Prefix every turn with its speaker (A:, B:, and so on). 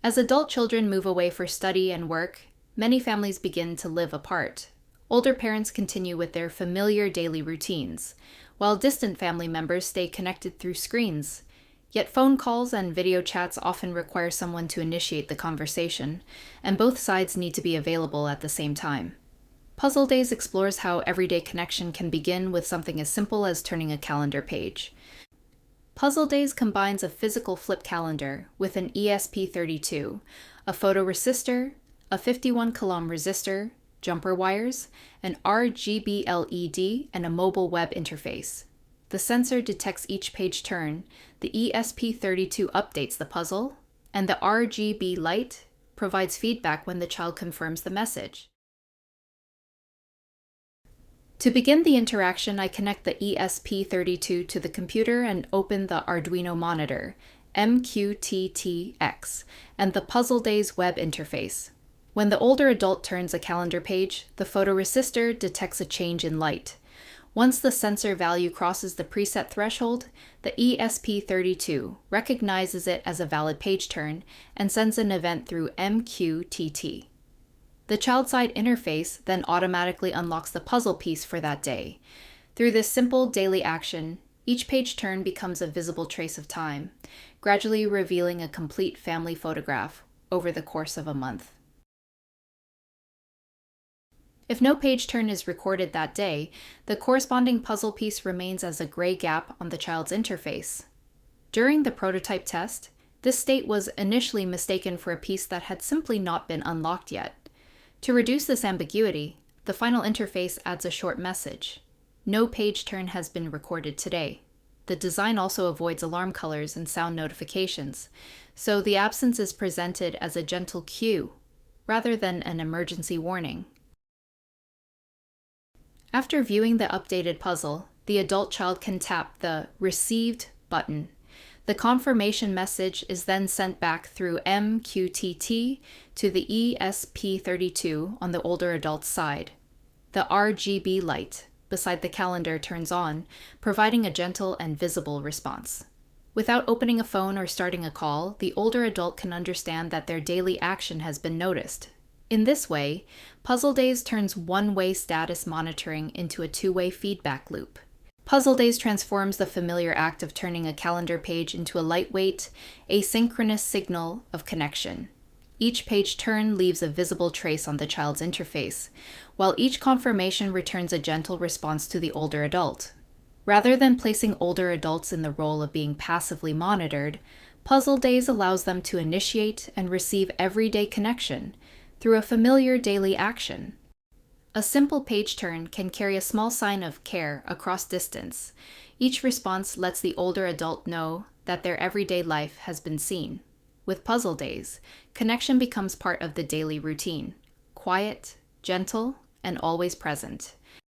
A: As adult children move away for study and work, many families begin to live apart. Older parents continue with their familiar daily routines, while distant family members stay connected through screens. Yet phone calls and video chats often require someone to initiate the conversation, and both sides need to be available at the same time. Puzzle Days explores how everyday connection can begin with something as simple as turning a calendar page. Puzzle Days combines a physical flip calendar with an ESP32, a photoresistor, a 51 coulomb resistor, jumper wires, an RGB LED, and a mobile web interface. The sensor detects each page turn, the ESP32 updates the puzzle, and the RGB light provides feedback when the child confirms the message. To begin the interaction, I connect the ESP32 to the computer and open the Arduino monitor, MQTT-X, and the Puzzle Days web interface. When the older adult turns a calendar page, the photoresistor detects a change in light. Once the sensor value crosses the preset threshold, the ESP32 recognizes it as a valid page turn and sends an event through MQTT. The child-side interface then automatically unlocks the puzzle piece for that day. Through this simple daily action, each page turn becomes a visible trace of time, gradually revealing a complete family photograph over the course of a month. If no page turn is recorded that day, the corresponding puzzle piece remains as a gray gap on the child's interface. During the prototype test, this state was initially mistaken for a piece that had simply not been unlocked yet. To reduce this ambiguity, the final interface adds a short message. No page turn has been recorded today. The design also avoids alarm colors and sound notifications, so the absence is presented as a gentle cue, rather than an emergency warning. After viewing the updated puzzle, the adult child can tap the Received button. The confirmation message is then sent back through MQTT to the ESP32 on the older adult's side. The RGB light beside the calendar turns on, providing a gentle and visible response. Without opening a phone or starting a call, the older adult can understand that their daily action has been noticed. In this way, Puzzle Days turns one-way status monitoring into a two-way feedback loop. Puzzle Days transforms the familiar act of turning a calendar page into a lightweight, asynchronous signal of connection. Each page turn leaves a visible trace on the child's interface, while each confirmation returns a gentle response to the older adult. Rather than placing older adults in the role of being passively monitored, Puzzle Days allows them to initiate and receive everyday connection through a familiar daily action. A simple page turn can carry a small sign of care across distance. Each response lets the older adult know that their everyday life has been seen. With Puzzle Days, connection becomes part of the daily routine, quiet, gentle, and always present.